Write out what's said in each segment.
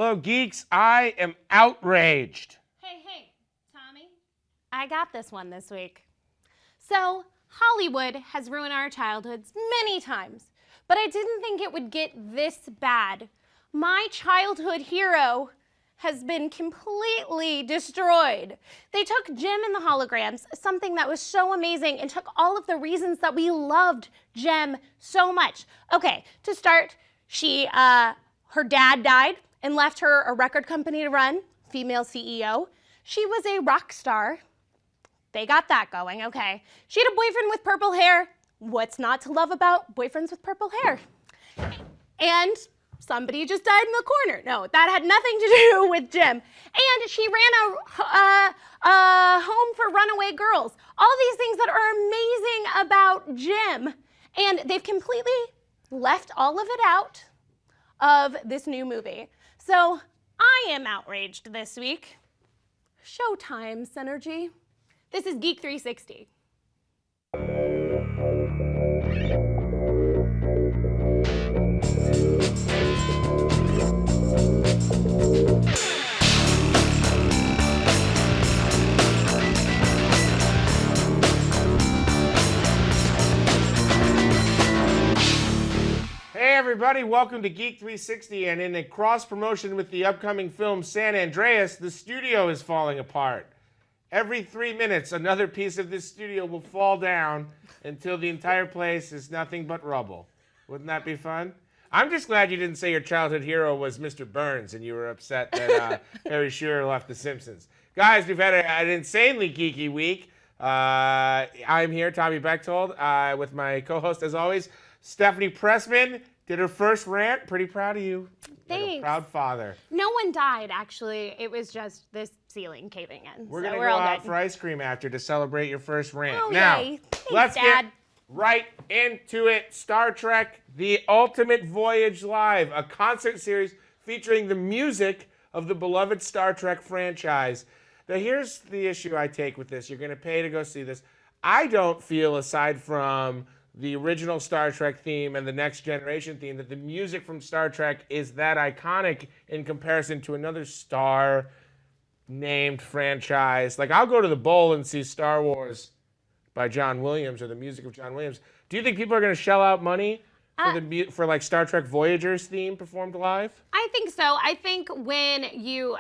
Hello, geeks. I am outraged. Hey, Tommy. I got this one this week. So, Hollywood has ruined our childhoods many times, but I didn't think it would get this bad. My childhood hero has been completely destroyed. They took Jem and the Holograms, something that was so amazing, and took all of the reasons that we loved Jem so much. Okay, to start, her dad died and left her a record company to run, female CEO. She was a rock star. They got that going, okay. She had a boyfriend with purple hair. What's not to love about boyfriends with purple hair? And somebody just died in the corner. No, that had nothing to do with Jem. And she ran a home for runaway girls. All these things that are amazing about Jem. And they've completely left all of it out of this new movie. So I am outraged this week. Showtime, Synergy. This is Geek 360. Hey everybody, welcome to Geek 360, and in a cross-promotion with the upcoming film San Andreas, the studio is falling apart. Every 3 minutes, another piece of this studio will fall down until the entire place is nothing but rubble. Wouldn't that be fun? I'm just glad you didn't say your childhood hero was Mr. Burns and you were upset that Harry Shearer left The Simpsons. Guys, we've had an insanely geeky week. I'm here, Tommy Bechtold, with my co-host, as always, Stephanie Pressman. Did her first rant. Pretty proud of you. Thanks. Like a proud father. No one died, actually. It was just this ceiling caving in. We're going to go out for ice cream after to celebrate your first rant. Oh, now, yay. Thanks, let's Dad. get right into it. Star Trek: The Ultimate Voyage Live, a concert series featuring the music of the beloved Star Trek franchise. Now, here's the issue I take with this. You're going to pay to go see this. I don't feel, aside from the original Star Trek theme and the Next Generation theme, that the music from Star Trek is that iconic in comparison to another star-named franchise. Like, I'll go to the bowl and see Star Wars by John Williams or the music of John Williams. Do you think people are going to shell out money for like Star Trek Voyager's theme performed live? I think so. I think when you...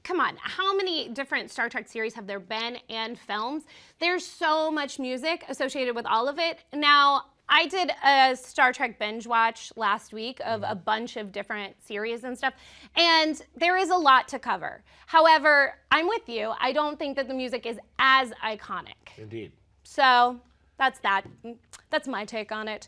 Come on, how many different Star Trek series have there been and films? There's so much music associated with all of it. Now, I did a Star Trek binge watch last week of a bunch of different series and stuff, and there is a lot to cover. However, I'm with you. I don't think that the music is as iconic. Indeed. So that's that. That's my take on it.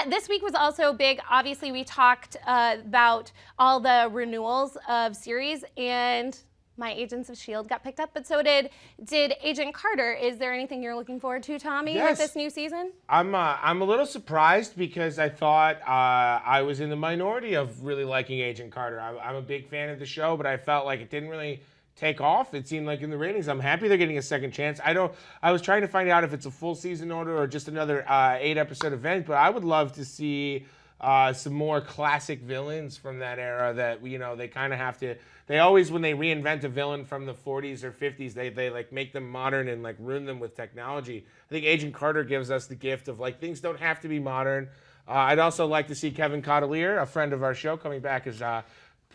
This week was also big. Obviously, we talked about all the renewals of series, and my Agents of S.H.I.E.L.D. got picked up, but so did Agent Carter. Is there anything you're looking forward to, Tommy, with this new season? I'm a little surprised because I thought I was in the minority of really liking Agent Carter. I'm a big fan of the show, but I felt like it didn't really take off. It seemed like in the ratings. I'm happy they're getting a second chance. I was trying to find out if it's a full season order or just another 8-episode event, but I would love to see some more classic villains from that era that, they kind of have to. They always, when they reinvent a villain from the 40s or 50s, they like make them modern and like ruin them with technology. I think Agent Carter gives us the gift of like things don't have to be modern. I'd also like to see Kevin Cavalier, a friend of our show, coming back as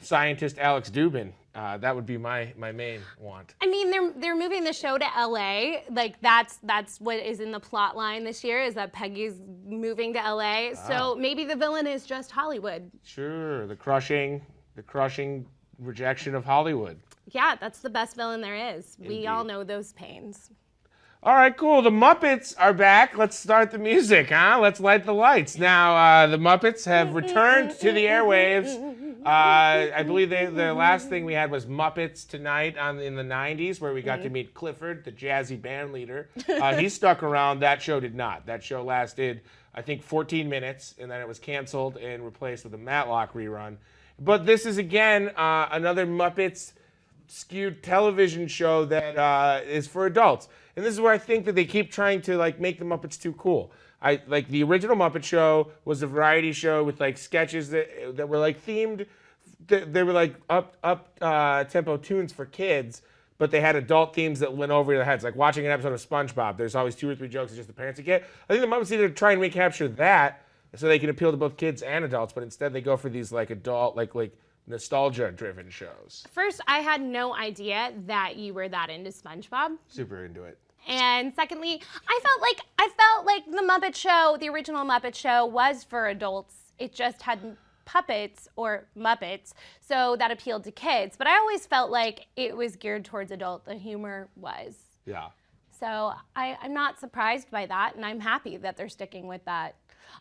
scientist Alex Dubin. That would be my main want. I mean, they're moving the show to LA. Like that's what is in the plot line this year, is that Peggy's moving to LA. So maybe the villain is just Hollywood. Sure, the crushing rejection of Hollywood. Yeah, that's the best villain there is. Indeed. We all know those pains. All right, cool. The Muppets are back. Let's start the music, huh? Let's light the lights. Now, the Muppets have returned to the airwaves. I believe the last thing we had was Muppets Tonight in the 90s, where we got to meet Clifford, the jazzy band leader. He stuck around. That show did not. That show lasted, I think, 14 minutes, and then it was canceled and replaced with a Matlock rerun. But this is, again, another Muppets skewed television show that is for adults. And this is where I think that they keep trying to like make the Muppets too cool. Like the original Muppet Show was a variety show with like sketches that were like themed they were like up tempo tunes for kids, but they had adult themes that went over your heads. Like watching an episode of SpongeBob, there's always 2 or 3 jokes that just the parents get. I think the Muppets either try and recapture that so they can appeal to both kids and adults, but instead they go for these like adult, like nostalgia-driven shows. First, I had no idea that you were that into SpongeBob. Super into it. And secondly, I felt like the Muppet Show, the original Muppet Show, was for adults. It just had puppets or Muppets, so that appealed to kids. But I always felt like it was geared towards adult. The humor was. Yeah. So I'm not surprised by that, and I'm happy that they're sticking with that.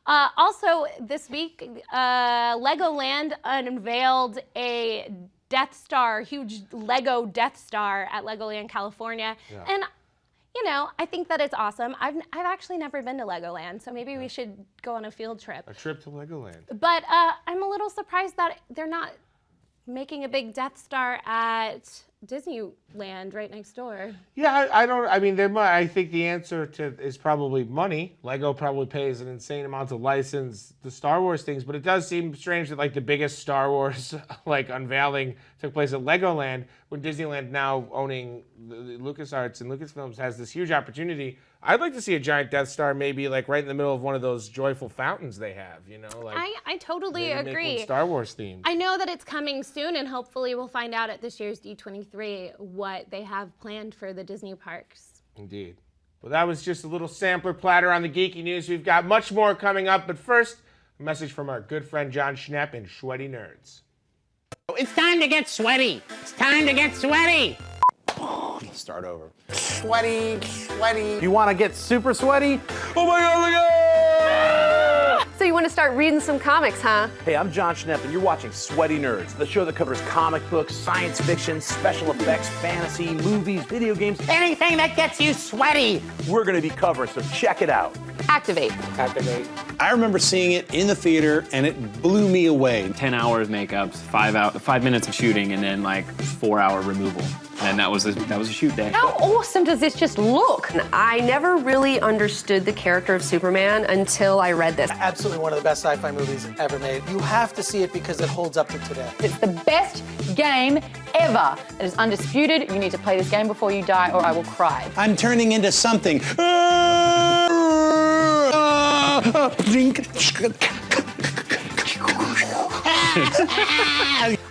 Also, this week, Legoland unveiled a Death Star, huge Lego Death Star at Legoland, California. Yeah. And, you know, I think that it's awesome. I've actually never been to Legoland, so maybe we should go on a field trip. A trip to Legoland. But I'm a little surprised that they're not making a big Death Star at Disneyland right next door. Yeah, I think the answer is probably money. Lego probably pays an insane amount to license the Star Wars things, but it does seem strange that like the biggest Star Wars like unveiling took place at Legoland when Disneyland, now owning the LucasArts and Lucasfilms, has this huge opportunity. I'd like to see a giant Death Star maybe like right in the middle of one of those joyful fountains they have, you know? Like I totally agree. Make one Star Wars themed. I know that it's coming soon, and hopefully we'll find out at this year's D23 what they have planned for the Disney parks. Indeed. Well, that was just a little sampler platter on the geeky news. We've got much more coming up, but first, a message from our good friend John Schnepp in Sweaty Nerds. It's time to get sweaty. It's time to get sweaty. Start over. Sweaty. You want to get super sweaty? Oh my God, So you want to start reading some comics, huh? Hey, I'm John Schnepp, and you're watching Sweaty Nerds, the show that covers comic books, science fiction, special effects, fantasy, movies, video games. Anything that gets you sweaty. We're going to be covering, so check it out. Activate. I remember seeing it in the theater, and it blew me away. 10 hours makeups, 5 minutes of shooting, and then like 4-hour removal. And that was a shoot day. How awesome does this just look? I never really understood the character of Superman until I read this. Absolutely one of the best sci-fi movies ever made. You have to see it because it holds up to today. It's the best game ever. It is undisputed. You need to play this game before you die or I will cry. I'm turning into something. I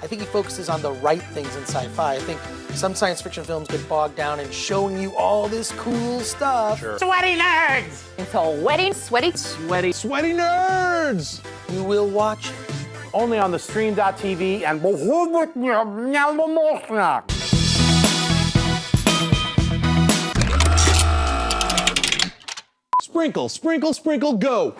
think he focuses on the right things in sci-fi. I think some science fiction films get bogged down in showing you all this cool stuff. Sure. Sweaty nerds! It's all wetty, sweaty. Sweaty nerds! You will watch it. Only on the stream.tv and... Sprinkle, sprinkle, sprinkle, go!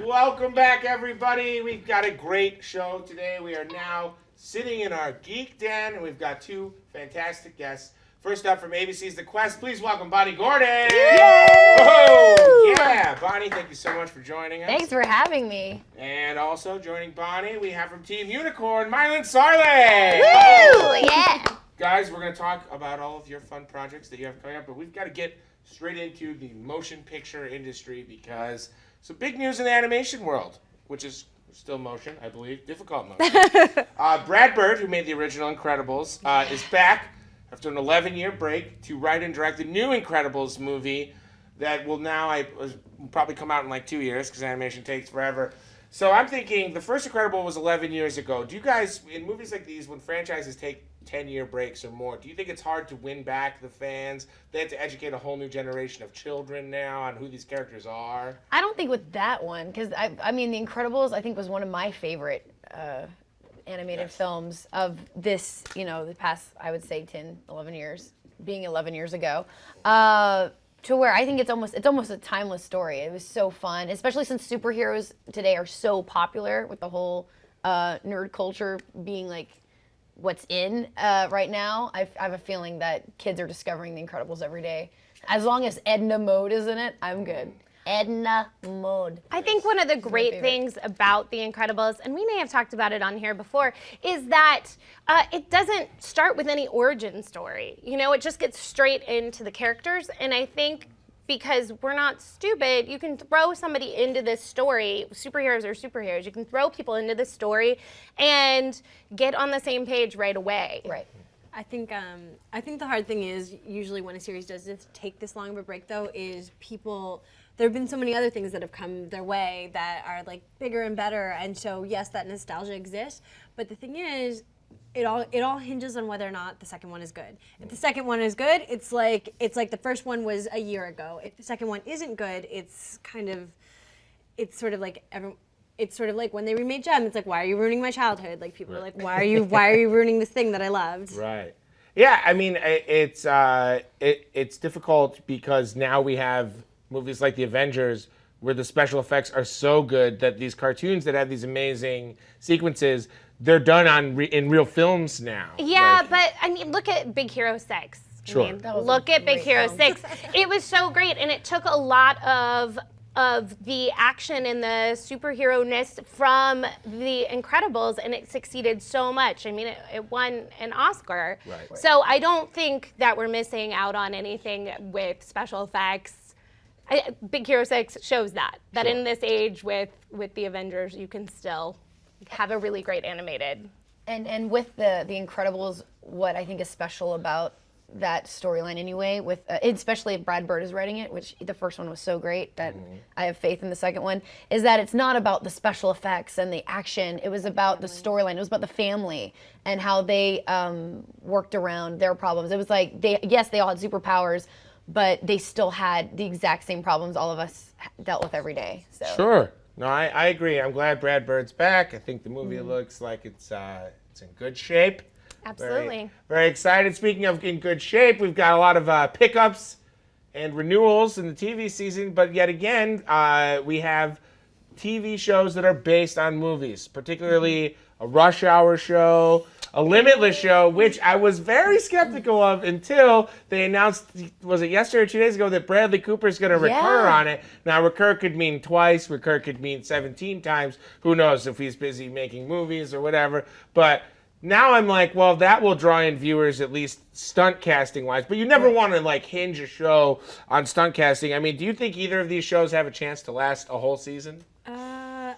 Welcome back, everybody. We've got a great show today. We are now sitting in our geek den, and we've got 2 fantastic guests. First up from ABC's The Quest, please welcome Bonnie Gordon. Yay! Oh, yeah, Bonnie, thank you so much for joining us. Thanks for having me. And also joining Bonnie, we have from Team Unicorn, Milynn Sarley. Woo! Yeah. Guys, we're going to talk about all of your fun projects that you have coming up, but we've got to get straight into the motion picture industry because some big news in the animation world, which is still motion, I believe, difficult motion. Brad Bird, who made the original Incredibles, is back after an 11-year break to write and direct the new Incredibles movie that will now probably come out in like 2 years because animation takes forever. So I'm thinking the first Incredible was 11 years ago. Do you guys, in movies like these, when franchises take 10-year breaks or more, do you think it's hard to win back the fans? They have to educate a whole new generation of children now on who these characters are. I don't think with that one, because I mean, The Incredibles, I think was one of my favorite animated films of this, you know, the past, I would say 10, 11 years, being 11 years ago. To where I think it's almost a timeless story. It was so fun, especially since superheroes today are so popular with the whole nerd culture being like what's in right now. I have a feeling that kids are discovering The Incredibles every day. As long as Edna Mode is in it, I'm good. Edna Mode. I think one of the great things about The Incredibles, and we may have talked about it on here before, is that it doesn't start with any origin story. You know, it just gets straight into the characters, and I think because we're not stupid. You can throw somebody into this story. Superheroes are superheroes. You can throw people into this story and get on the same page right away. Right. I think the hard thing is usually when a series does take this long of a break, though, is people. There have been so many other things that have come their way that are like bigger and better, and so yes, that nostalgia exists. But the thing is, it all hinges on whether or not the second one is good. If the second one is good, it's like the first one was a year ago. If the second one isn't good, it's sort of like when they remade Gem. It's like, why are you ruining my childhood? Like people are like, why are you ruining this thing that I loved? Right. Yeah. I mean, it's difficult because now we have movies like The Avengers where the special effects are so good that these cartoons that have these amazing sequences, they're done in real films now. Yeah, but I mean, look at Big Hero 6. Sure. I mean, look at Big Hero 6. It was so great, and it took a lot of the action and the superhero-ness from The Incredibles, and it succeeded so much. I mean, it won an Oscar. Right. So I don't think that we're missing out on anything with special effects. Big Hero 6 shows that in this age with the Avengers, you can still have a really great animated. And with the Incredibles, what I think is special about that storyline anyway, with especially if Brad Bird is writing it, which the first one was so great that I have faith in the second one, is that it's not about the special effects and the action. It was about the storyline. It was about the family and how they worked around their problems. It was like they all had superpowers, but they still had the exact same problems all of us dealt with every day. So. Sure. No, I agree. I'm glad Brad Bird's back. I think the movie looks like it's in good shape. Absolutely. Very excited. Speaking of in good shape, we've got a lot of pickups and renewals in the TV season, but yet again, we have TV shows that are based on movies, particularly a Rush Hour show, a Limitless show, which I was very skeptical of until they announced, was it yesterday or 2 days ago, that Bradley Cooper's going to recur on it. Now, recur could mean twice, recur could mean 17 times. Who knows if he's busy making movies or whatever. But now I'm like, well, that will draw in viewers, at least stunt casting wise. But you never want to like hinge a show on stunt casting. I mean, do you think either of these shows have a chance to last a whole season?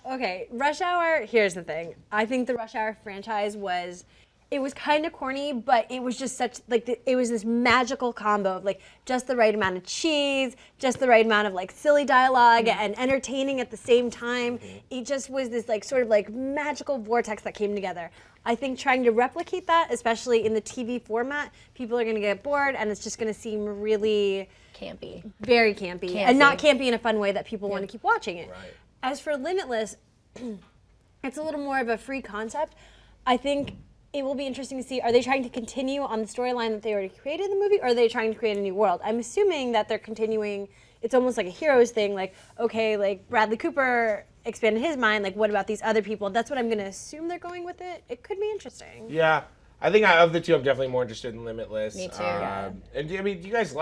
Okay, Rush Hour, here's the thing. I think the Rush Hour franchise was kind of corny, but it was just such, like, it was this magical combo of, like, just the right amount of cheese, just the right amount of, like, silly dialogue and entertaining at the same time. It just was this, like, sort of, like, magical vortex that came together. I think trying to replicate that, especially in the TV format, people are going to get bored, and it's just going to seem really... campy. Very campy. And not campy in a fun way that people want to keep watching it. Right. As for Limitless, it's a little more of a free concept. I think it will be interesting to see, are they trying to continue on the storyline that they already created in the movie, or are they trying to create a new world? I'm assuming that they're continuing, it's almost like a Heroes thing, like, okay, like Bradley Cooper expanded his mind, like what about these other people? That's what I'm gonna assume they're going with it. It could be interesting. Yeah. I think of the two, I'm definitely more interested in Limitless. Me too. And I mean, do you guys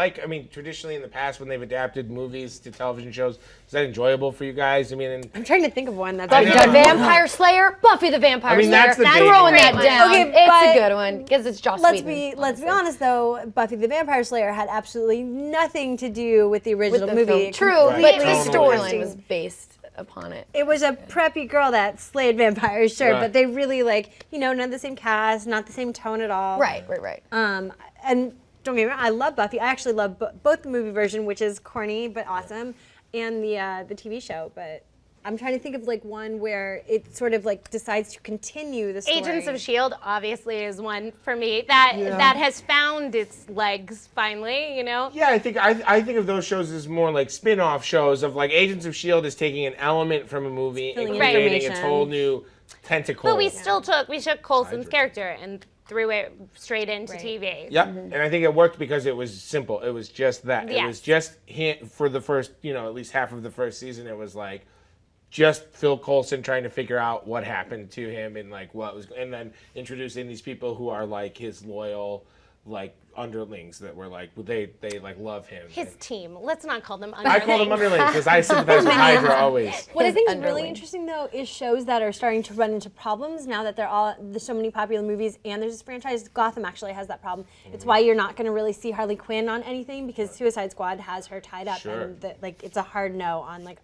traditionally in the past when they've adapted movies to television shows, is that enjoyable for you guys? I mean, I'm trying to think of one that's Buffy the Vampire Slayer. Buffy the Vampire Slayer. That's the big throwing one. that down. Okay, it's a good one because it's Joss let's Whedon. be honest though, Buffy the Vampire Slayer had absolutely nothing to do with the original the movie. film. True, Right. but the Totally. storyline was based upon it. It was a preppy girl that slayed vampires, sure, Right. but they really not the same cast, not the same tone at all. Right. And don't get me wrong, I love Buffy. I actually love both the movie version, which is corny but awesome, and the TV show. But I'm trying to think of like one where it sort of like decides to continue the story. Agents of S.H.I.E.L.D. obviously is one for me that has found its legs finally, you know? yeah, I think of those shows as more like spin-off shows of like Agents of S.H.I.E.L.D. is taking an element from a movie and Filling in creating its information. whole new tentacle. But we took Coulson's character and threw it straight into TV. Yep, and I think it worked because it was simple. It was just that. It Yes. was just for the first, at least half of the first season, it was like just Phil Coulson trying to figure out what happened to him and like what was, and then introducing these people who are like his loyal, like underlings that were like they like love him. His team. Let's not call them underlings. I call them underlings because I sympathize with Hydra always. What I think is really interesting though is shows that are starting to run into problems now that there's so many popular movies and there's this franchise. Gotham actually has that problem. It's why you're not going to really see Harley Quinn on anything because Suicide Squad has her tied up, and it's a hard no on like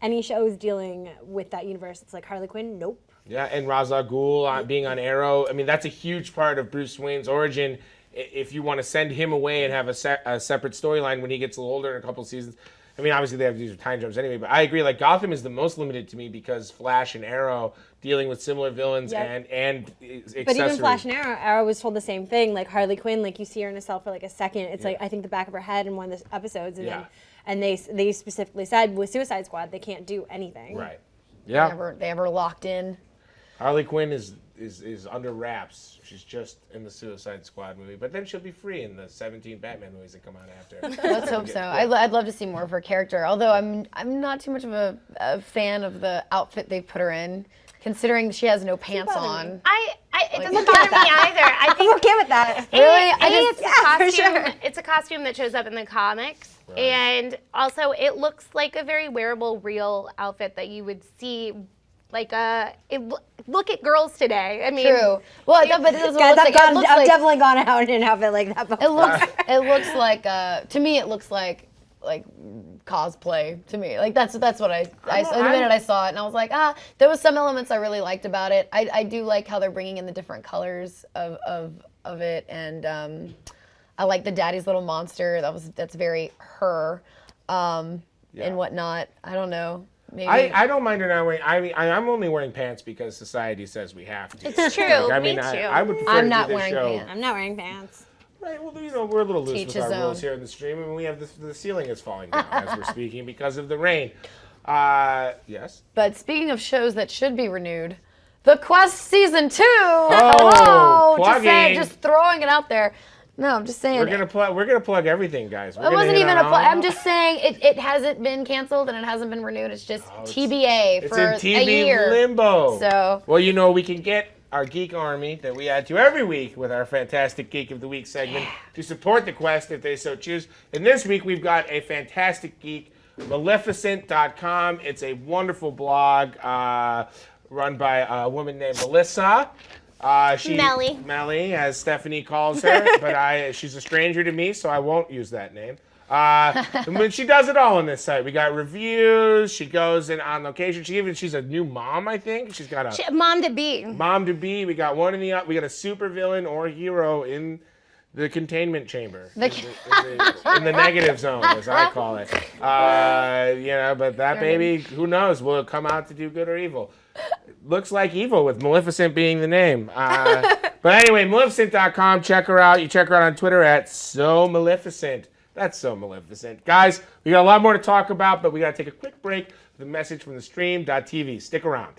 any shows dealing with that universe. It's like Harley Quinn, nope. Yeah, and Ra's al Ghul being on Arrow. I mean, that's a huge part of Bruce Wayne's origin. If you want to send him away and have a separate storyline when he gets a little older in a couple of seasons, I mean, obviously they have to do time jumps anyway, but I agree, like, Gotham is the most limited to me because Flash and Arrow dealing with similar villains and accessories. But even Flash and Arrow was told the same thing, like Harley Quinn, like you see her in a cell for like a second, it's like, I think the back of her head in one of the episodes, and then, and they specifically said with Suicide Squad, they can't do anything. Right. Yeah. They ever locked in. Harley Quinn is under wraps. She's just in the Suicide Squad movie, but then she'll be free in the 17 Batman movies that come out after. Let's hope so. I'd love to see more of her character, although I'm not too much of a fan of the outfit they put her in, considering she has no pants on. It doesn't bother me either. I think I'm okay with that. Really? It's a costume that shows up in the comics, and also it looks like a very wearable, real outfit that you would see. Like look at girls today. I mean, true. Well, but it doesn't look like. I've definitely gone out in an outfit like that before. It looks like. To me, it looks like cosplay. To me, like that's what I the minute I saw it, and I was like, there was some elements I really liked about it. I do like how they're bringing in the different colors of it, and I like the Daddy's Little Monster. That's very her, and whatnot. I don't know. Maybe. I don't mind her not wearing. I mean, I'm only wearing pants because society says we have to. It's true. Like, I mean, me too. I would prefer I'm to not do this wearing show. pants. I'm not wearing pants. Right. Well, you know, we're a little loose Teach with his our rules own. here in the stream, and we have the ceiling is falling down as we're speaking because of the rain. Yes. But speaking of shows that should be renewed, The Quest season 2. Plugging. Just throwing it out there. No, I'm just saying. We're gonna plug everything, guys. It wasn't even a plug. I'm just saying it hasn't been canceled and it hasn't been renewed. It's just TBA for it's in TV a year. limbo. So. Well, you know, we can get our Geek Army that we add to every week with our fantastic Geek of the Week segment to support the Quest if they so choose. And this week we've got a fantastic geek, Maleficent.com. It's a wonderful blog run by a woman named Melissa. Melly, as Stephanie calls her, but she's a stranger to me, so I won't use that name. When she does it all on this site, we got reviews. She goes in on location. She's a new mom, I think. She's got a mom to be. Mom to be. We got one we got a super villain or hero in the containment chamber, in the negative zone, as I call it. But that baby, who knows? Will it come out to do good or evil? Looks like evil with Maleficent being the name. But anyway, Maleficent.com. Check her out. You check her out on Twitter at So Maleficent. That's So Maleficent. Guys, we got a lot more to talk about, but we got to take a quick break with a message from the stream.tv. Stick around.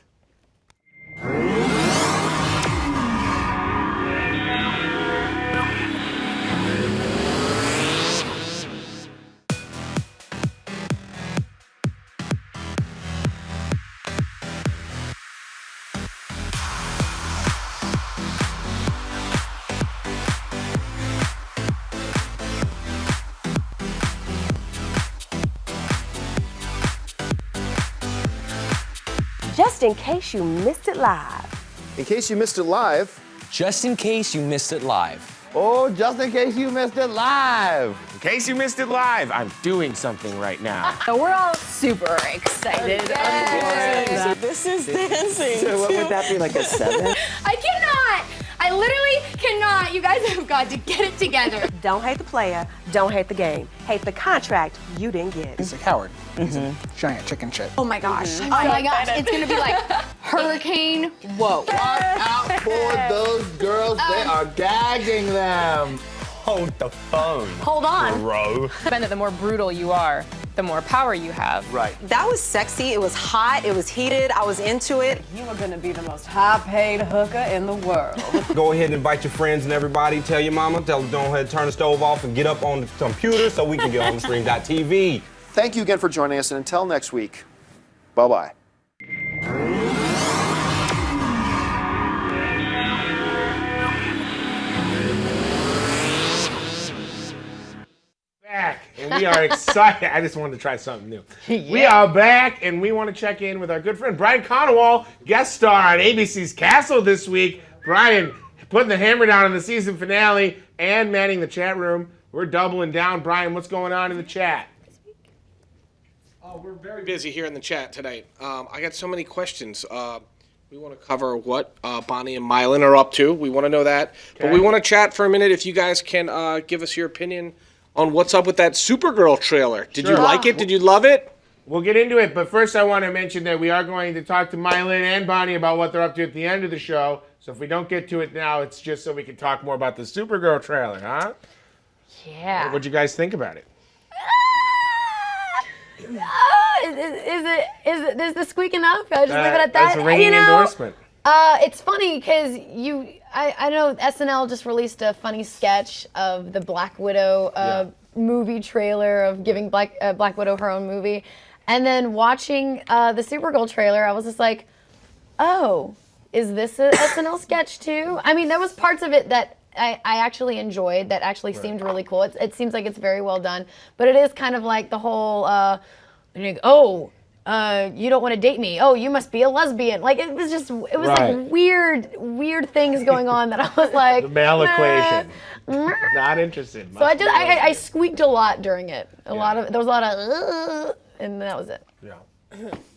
Just in case you missed it live. In case you missed it live. Just in case you missed it live. Oh, just in case you missed it live. In case you missed it live, I'm doing something right now. So we're all super excited. So this is dancing. So what would that be, like a 7? I cannot. I literally cannot. You guys have got to get it together. Don't hate the player. Don't hate the game. Hate the contract you didn't get. He's a coward. He's a giant chicken shit. Oh my gosh. Oh my gosh. It's going to be like hurricane. Whoa. Watch out for those girls. They are gagging them. Hold the phone. Hold on. Bro. The more brutal you are, the more power you have. Right. That was sexy. It was hot. It was heated. I was into it. You are going to be the most high-paid hooker in the world. Go ahead and invite your friends and everybody. Tell your mama. Tell them, go ahead and turn the stove off and get up on the computer so we can get on the stream.tv. Thank you again for joining us, and until next week, bye-bye. We are excited. I just wanted to try something new. Yeah. We are back, and we want to check in with our good friend Brian Conowall, guest star on ABC's Castle this week. Brian, putting the hammer down on the season finale and manning the chat room. We're doubling down. Brian, what's going on in the chat? Oh, we're very busy here in the chat tonight. I got so many questions. We want to cover what Bonnie and Milynn are up to. We want to know that. Okay. But we want to chat for a minute. If you guys can give us your opinion on what's up with that Supergirl trailer. Did you like it? Did you love it? We'll get into it. But first I want to mention that we are going to talk to Milynn and Bonnie about what they're up to at the end of the show. So if we don't get to it now, it's just so we can talk more about the Supergirl trailer, huh? Yeah. What'd you guys think about it? Is the squeaking up? I just leave it at that. That's a ringing endorsement. It's funny because I know SNL just released a funny sketch of the Black Widow movie trailer of giving Black Widow her own movie, and then watching the Supergirl trailer, I was just like, oh, is this a SNL sketch too? I mean, there was parts of it that I actually enjoyed that actually seemed really cool. It seems like it's very well done, but it is kind of like the whole, you don't want to date me. Oh, you must be a lesbian. Like it was like weird things going on that I was like, the male equation. Not interested. So I squeaked a lot during it. There was a lot of, and that was it. Yeah.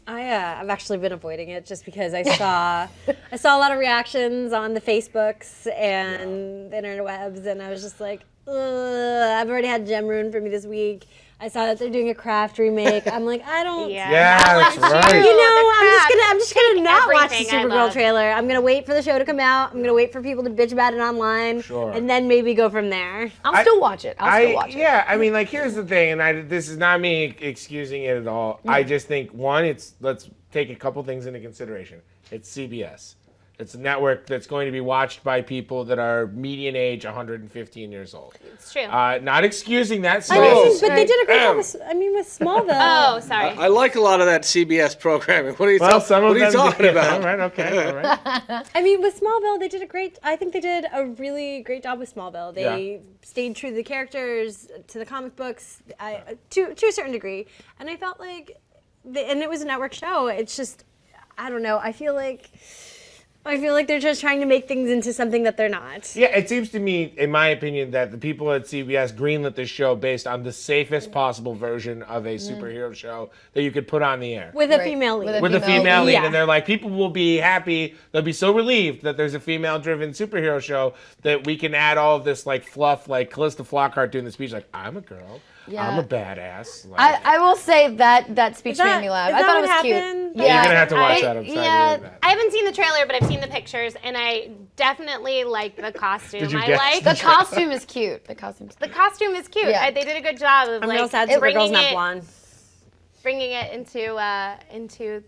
I've actually been avoiding it just because I saw a lot of reactions on the Facebooks and the interwebs, and I was just like, ugh, I've already had Gem ruined for me this week. I saw that they're doing a Craft remake. I'm like, I don't. That's right. You know, I'm just gonna not watch the Supergirl trailer. I'm gonna wait for the show to come out. I'm gonna wait for people to bitch about it online, and then maybe go from there. I'll still watch it. Yeah, I mean, like, here's the thing, and this is not me excusing it at all. I just think, one, let's take a couple things into consideration. It's CBS. It's a network that's going to be watched by people that are median age 115 years old. It's true. Not excusing that. I mean, but they did a great job with Smallville. Oh, sorry. I like a lot of that CBS programming. What are you talking about? All right, okay, all right. I mean, with Smallville, I think they did a really great job with Smallville. They stayed true to the characters, to the comic books, to a certain degree. And I felt like, and it was a network show. It's just, I don't know. I feel like they're just trying to make things into something that they're not. Yeah, it seems to me, in my opinion, that the people at CBS greenlit this show based on the safest possible version of a superhero show that you could put on the air. With a female lead. With a female lead. And they're like, people will be happy, they'll be so relieved that there's a female-driven superhero show that we can add all of this, like, fluff, like Callista Flockhart doing the speech, like, I'm a girl. Yeah. I'm a badass. Like, I will say that speech made me laugh. I thought it was cute. Yeah, you're gonna have to watch that. I'm sorry to hear that. I haven't seen the trailer, but I've seen the pictures, and I definitely like the costume. Did you guess? The costume is cute. The costume is cute. Yeah. They did a good job of I'm real sad Supergirl's not blonde. Bringing it into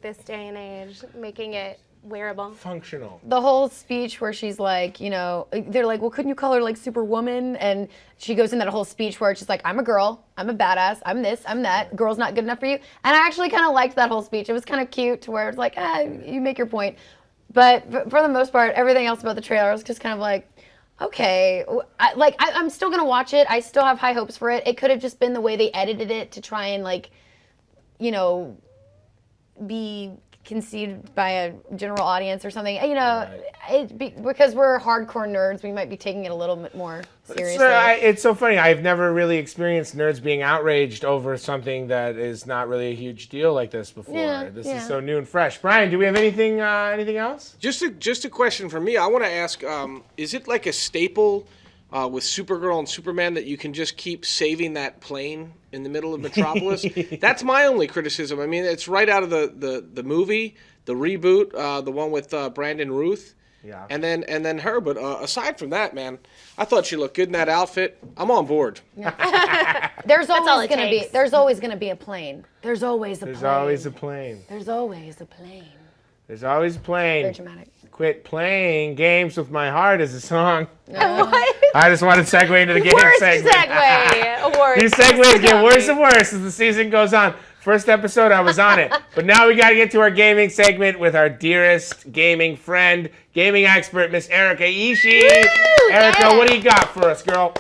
this day and age, making it wearable. Functional. The whole speech where she's like, you know, they're like, well, couldn't you call her like Superwoman? And she goes in that whole speech where it's just like, I'm a girl, I'm a badass, I'm this, I'm that, girl's not good enough for you. And I actually kind of liked that whole speech. It was kind of cute to where it's like, you make your point. But for the most part, everything else about the trailer was just kind of like, okay, I'm still gonna watch it. I still have high hopes for it. It could have just been the way they edited it to try and like, you know, be conceived by a general audience or something. You know, because we're hardcore nerds, we might be taking it a little bit more seriously. It's so funny. I've never really experienced nerds being outraged over something that is not really a huge deal like this before. This is so new and fresh. Brian, do we have anything else? Just a question for me. I want to ask, is it like a staple with Supergirl and Superman that you can just keep saving that plane in the middle of Metropolis? That's my only criticism. I mean, it's right out of the movie, the reboot, the one with Brandon Ruth, and then her. But aside from that, man, I thought she looked good in that outfit. I'm on board. There's always gonna be a plane. There's always a plane. There's always a plane. There's always a plane. There's always a plane. Very dramatic. Quit playing games with my heart is a song. I just wanted to segue into the game segment. These segues get worse and worse as the season goes on. First episode, I was on it. But now we got to get to our gaming segment with our dearest gaming friend, gaming expert, Miss Erika Ishiii. Erika, what do you got for us, girl?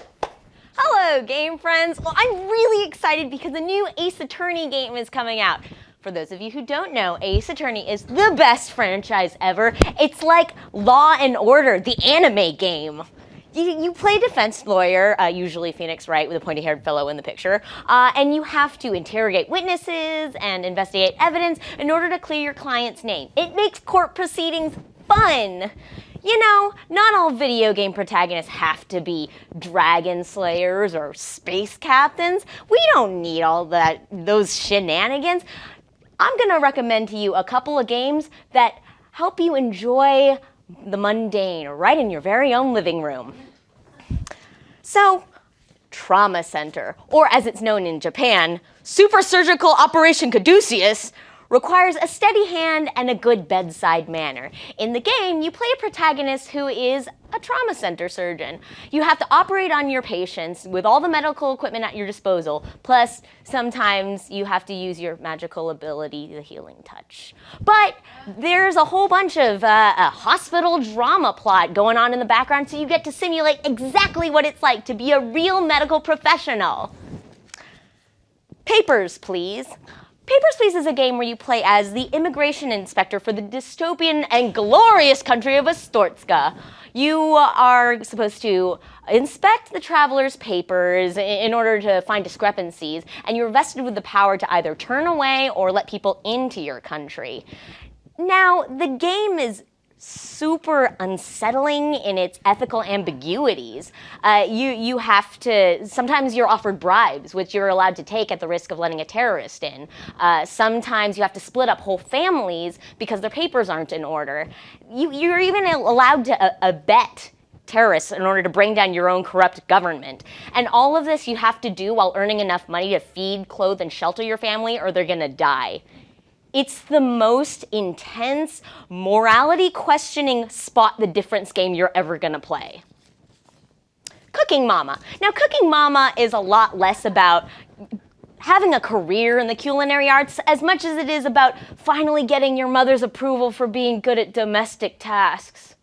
Hello, game friends. Well, I'm really excited because the new Ace Attorney game is coming out. For those of you who don't know, Ace Attorney is the best franchise ever. It's like Law and Order, the anime game. You play defense lawyer, usually Phoenix Wright with a pointy-haired fellow in the picture, and you have to interrogate witnesses and investigate evidence in order to clear your client's name. It makes court proceedings fun. You know, not all video game protagonists have to be dragon slayers or space captains. We don't need all those shenanigans. I'm gonna recommend to you a couple of games that help you enjoy the mundane right in your very own living room. So, Trauma Center, or as it's known in Japan, Super Surgical Operation Caduceus, requires a steady hand and a good bedside manner. In the game, you play a protagonist who is a trauma center surgeon. You have to operate on your patients with all the medical equipment at your disposal, plus sometimes you have to use your magical ability, the healing touch. But there's a whole bunch of a hospital drama plot going on in the background, so you get to simulate exactly what it's like to be a real medical professional. Papers, Please. Papers, Please is a game where you play as the immigration inspector for the dystopian and glorious country of Astortska. You are supposed to inspect the traveler's papers in order to find discrepancies, and you're vested with the power to either turn away or let people into your country. Now, the game is super unsettling in its ethical ambiguities. You have to, sometimes you're offered bribes, which you're allowed to take at the risk of letting a terrorist in. Sometimes you have to split up whole families because their papers aren't in order. You're even allowed to abet terrorists in order to bring down your own corrupt government. And all of this you have to do while earning enough money to feed, clothe, and shelter your family, or they're gonna die. It's the most intense, morality-questioning spot the difference game you're ever gonna play. Cooking Mama. Now, Cooking Mama is a lot less about having a career in the culinary arts as much as it is about finally getting your mother's approval for being good at domestic tasks.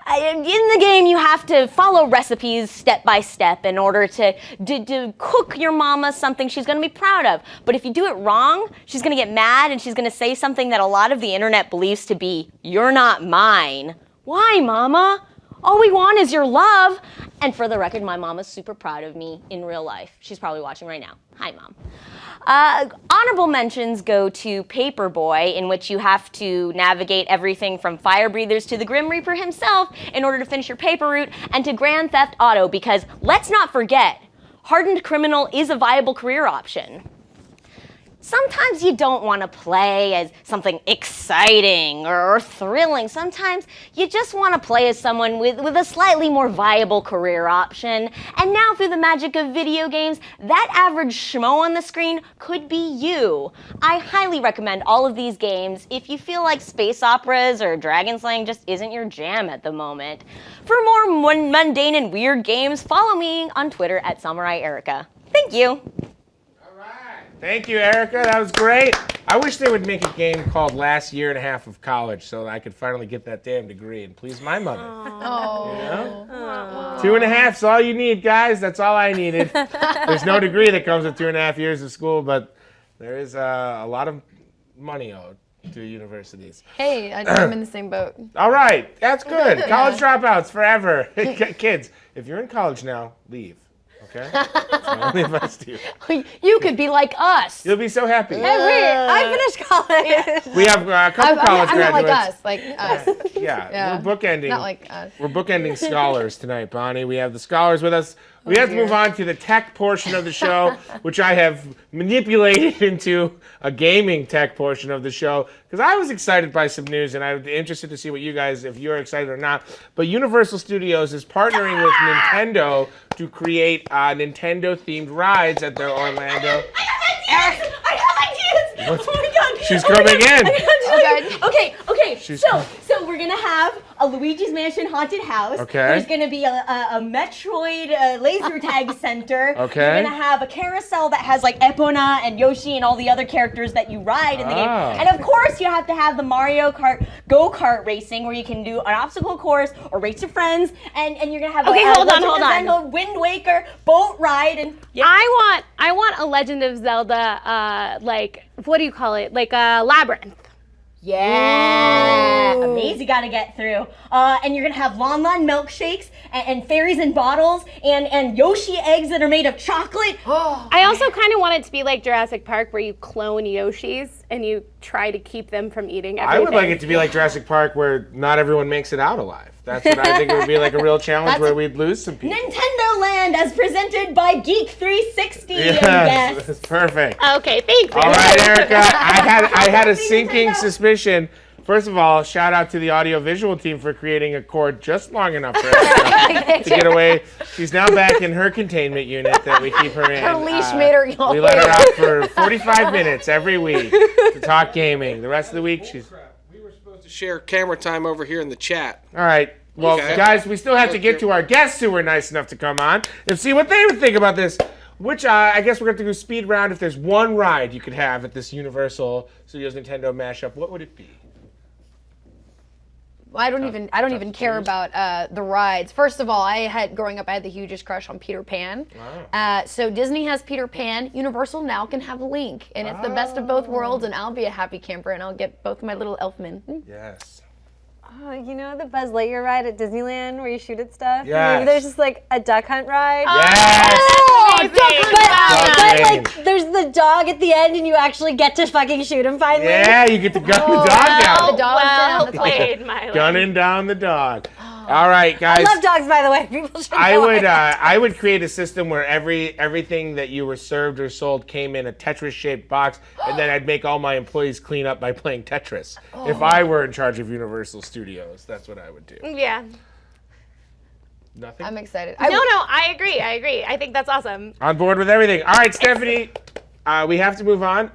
In the game, you have to follow recipes step by step in order to cook your mama something she's gonna be proud of. But if you do it wrong, she's gonna get mad and she's gonna say something that a lot of the internet believes to be, "You're not mine." Why, Mama? All we want is your love. And for the record, my mama's super proud of me in real life. She's probably watching right now. Hi, Mom. Honorable mentions go to Paperboy, in which you have to navigate everything from fire breathers to the Grim Reaper himself in order to finish your paper route, and to Grand Theft Auto, because let's not forget, hardened criminal is a viable career option. Sometimes you don't want to play as something exciting or thrilling. Sometimes you just want to play as someone with a slightly more viable career option. And now, through the magic of video games, that average schmo on the screen could be you. I highly recommend all of these games if you feel like space operas or dragon slaying just isn't your jam at the moment. For more mundane and weird games, follow me on Twitter at Samurai Erika. Thank you. Thank you, Erika. That was great. I wish they would make a game called Last Year and a Half of College so that I could finally get that damn degree and please my mother. Oh. You know? 2.5 is all you need, guys. That's all I needed. There's no degree that comes with 2.5 years of school, but there is a lot of money owed to universities. Hey, I'm in the same boat. All right. That's good. College dropouts forever. Kids, if you're in college now, leave. Okay? That's my only advice to you. You could be like us. You'll be so happy. Hey, I finished college. We have a couple college I'm not graduates. like us, Yeah, we're bookending. Not like us. We're bookending scholars tonight, Bonnie. We have the scholars with us. We have to move on to the tech portion of the show, which I have manipulated into a gaming tech portion of the show, because I was excited by some news, and I'm interested to see what you guys, if you're excited or not. But Universal Studios is partnering with Nintendo to create Nintendo-themed rides at their Orlando. I have ideas! What? Oh my god! She's coming in. Okay. So we're gonna have a Luigi's Mansion haunted house. Okay. There's going to be a Metroid laser tag center. Okay. You're going to have a carousel that has like Epona and Yoshi and all the other characters that you ride in the game. And of course, you have to have the Mario Kart go-kart racing where you can do an obstacle course or race your friends, and you're going to have a Wind Waker boat ride. And I want a Legend of Zelda, like, what do you call it? Like a labyrinth. Yeah, a maze you gotta get through. And you're gonna have Lon Lon milkshakes and fairies in bottles and Yoshi eggs that are made of chocolate. I also kind of want it to be like Jurassic Park where you clone Yoshis and you try to keep them from eating everything. I would like it to be like Jurassic Park where not everyone makes it out alive. That's what I think it would be like a real challenge where we'd lose some people. Nintendo Land as presented by Geek 360. Yes, that's perfect. Okay, thank you. All right, Erika, I had a sinking suspicion. First of all, shout out to the audiovisual team for creating a cord just long enough for Erika to get away. She's now back in her containment unit that we keep her in. Her leash made her yawn. We let her out for 45 minutes every week to talk gaming. The rest of the week, she's... To share camera time over here in the chat. All right. Well, guys, we still have to get to our guests who were nice enough to come on and see what they would think about this. Which I guess we're going to go speed round. If there's one ride you could have at this Universal Studios Nintendo mashup, what would it be? Well, I don't even care about the rides. First of all, growing up, I had the hugest crush on Peter Pan. Wow. So Disney has Peter Pan. Universal now can have Link, and it's the best of both worlds. And I'll be a happy camper, and I'll get both my little elfmen. Yes. Oh, you know the Buzz Lightyear ride at Disneyland where you shoot at stuff? Yes. Maybe there's just like a duck hunt ride. Yes. But like there's the dog at the end and you actually get to fucking shoot him finally. Yeah, you get to gun the dog down. The dog's down. Well played, Miley. Gunning down the dog. All right, guys. I love dogs, by the way. People should know I would create a system where everything that you were served or sold came in a Tetris-shaped box, and then I'd make all my employees clean up by playing Tetris. If I were in charge of Universal Studios, that's what I would do. Yeah. Nothing? I'm excited. No, I agree. I think that's awesome. On board with everything. All right, Stephanie. We have to move on,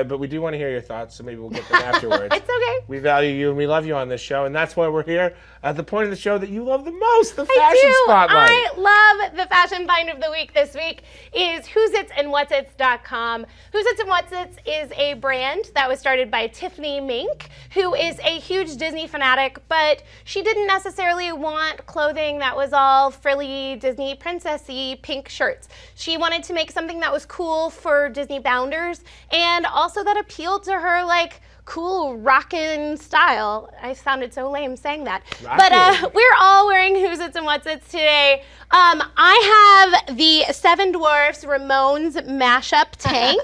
but we do want to hear your thoughts, so maybe we'll get them afterwards. It's okay. We value you and we love you on this show, and that's why we're here at the point of the show that you love the most, the fashion spotlight. I love the fashion find of the week this week is whositsandwhatsits.com. Who's Its and What's Its is a brand that was started by Tiffany Mink, who is a huge Disney fanatic, but she didn't necessarily want clothing that was all frilly Disney princessy pink shirts. She wanted to make something that was cool for Disney bounders and also that appealed to her like cool rockin' style. I sounded so lame saying that. But we're all wearing Who's Its and What's Its today. I have the Seven Dwarfs Ramones mashup tank.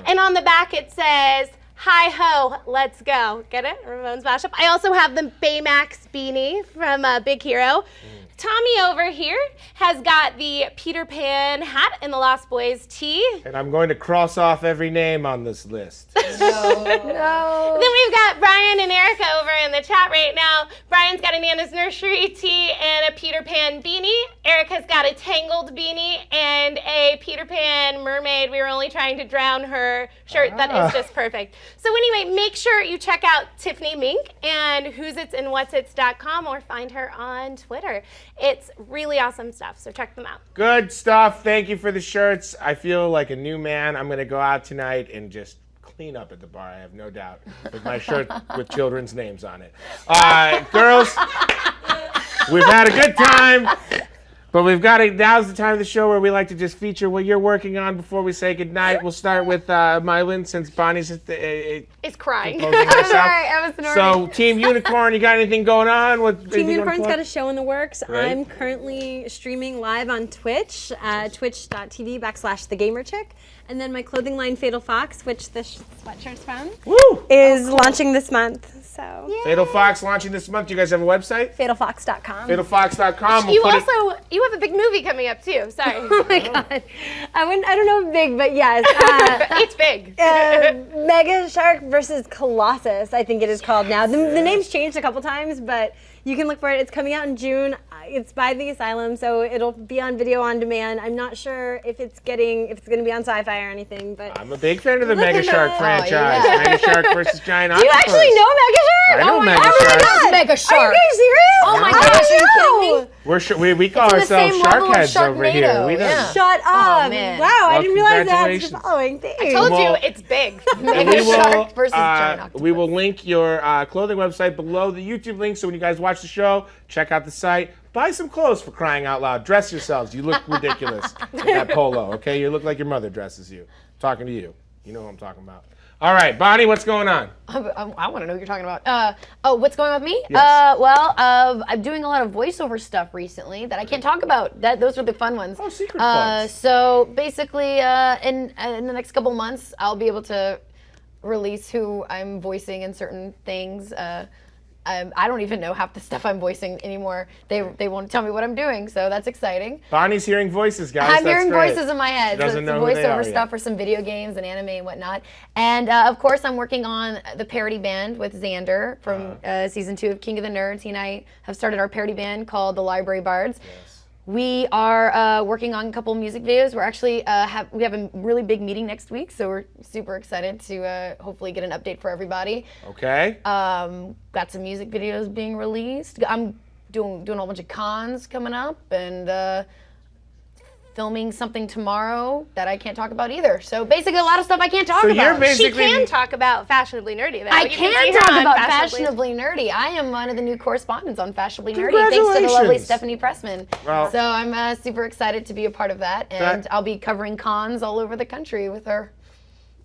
And on the back it says, hi ho, let's go. Get it? Ramones mashup. I also have the Baymax beanie from Big Hero. Tommy over here has got the Peter Pan hat and the Lost Boys tee. And I'm going to cross off every name on this list. No. Then we've got Brian and Erika over in the chat right now. Brian's got a Nana's Nursery tee and a Peter Pan beanie. Erika's got a Tangled beanie and a Peter Pan mermaid. We were only trying to drown her shirt. That is just perfect. So anyway, make sure you check out Tiffany Mink and whositsandwhatsits.com or find her on Twitter. It's really awesome stuff, so check them out. Good stuff. Thank you for the shirts. I feel like a new man. I'm going to go out tonight and just clean up at the bar, I have no doubt, with my shirt with children's names on it. Girls, we've had a good time, but we've got to, now's the time of the show where we like to just feature what you're working on before we say goodnight. We'll start with Milynn, since Bonnie's is crying. Sorry, I was snoring. So, Team Unicorn, you got anything going on? Team Unicorn's got a show in the works. Right. I'm currently streaming live on Twitch, twitch.tv/thegamerchick. And then my clothing line, Fatal Fox, which this sweatshirt's from, is launching this month. So Fatal Fox launching this month. Do you guys have a website? FatalFox.com. FatalFox.com. You have a big movie coming up too. Sorry. Oh my God. I don't know if big, but yes. It's big. Mega Shark versus Colossus, I think it is called now. The name's changed a couple times, but you can look for it. It's coming out in June. It's by the Asylum, so it'll be on video on demand. I'm not sure if it's going to be on Sci-Fi or anything, but I'm a big fan of the Look Mega at Shark that. franchise. Oh, yeah. Mega Shark versus Giant Do you Octopus. actually know Mega Shark? I know oh my Mega God, Shark. Everyone knows Mega Shark. Are you guys serious? Oh my I gosh, are you know. kidding me? We call It's in the ourselves same shark level of heads over here. Sharknado, We don't. yeah. Shut up. man. Wow, I Well, didn't realize that was the congratulations. following thing. I told Well, you, it's big. Mega we will, Shark versus Giant Octopus. we will link your clothing website below the YouTube link, so when you guys watch the show, check out the site. Buy some clothes, for crying out loud. Dress yourselves. You look ridiculous with that polo, okay? You look like your mother dresses you. I'm talking to you. You know who I'm talking about. All right, Bonnie, what's going on? I want to know what you're talking about. What's going on with me? Yes. I'm doing a lot of voiceover stuff recently that I can't talk about. Those are the fun ones. Oh, secret plugs. So basically, in the next couple months, I'll be able to release who I'm voicing in certain things. I don't even know half the stuff I'm voicing anymore. They won't tell me what I'm doing, so that's exciting. Bonnie's hearing voices, guys. I'm That's hearing great. voices in my head. She doesn't so know it's who they are voiceover stuff yet. for some video games and anime and whatnot. And of course, I'm working on the parody band with Xander from season 2 of King of the Nerds. He and I have started our parody band called the Library Bards. We are working on a couple music videos. We're actually we have a really big meeting next week, so we're super excited to hopefully get an update for everybody. Okay. Got some music videos being released. I'm doing a whole bunch of cons coming up, and filming something tomorrow that I can't talk about either. So basically, a lot of stuff I can't talk So about. you're basically- She can talk about Fashionably Nerdy, though. I You can see can her talk on about Fashionably Nerdy. I am one of the new correspondents on Fashionably Nerdy, thanks to the lovely Congratulations. Stephanie Pressman. Well- So I'm super excited to be a part of that, and I'll be covering cons all over the country with her.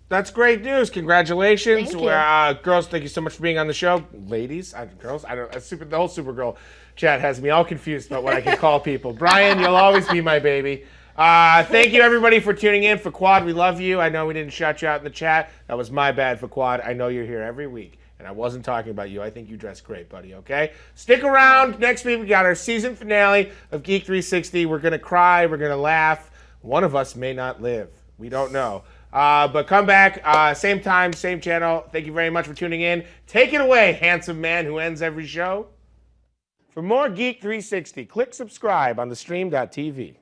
That's great news. Congratulations. Thank you. Girls, thank you so much for being on the show. Ladies, girls, I don't. The whole Supergirl chat has me all confused about what I can call people. Brian, you'll always be my baby. Thank you, everybody, for tuning in. For Quad, we love you. I know we didn't shout you out in the chat. That was my bad for Quad. I know you're here every week, and I wasn't talking about you. I think you dress great, buddy, okay? Stick around. Next week, we got our season finale of Geek 360. We're going to cry. We're going to laugh. One of us may not live. We don't know. But come back, same time, same channel. Thank you very much for tuning in. Take it away, handsome man who ends every show. For more Geek 360, click subscribe on the stream.tv.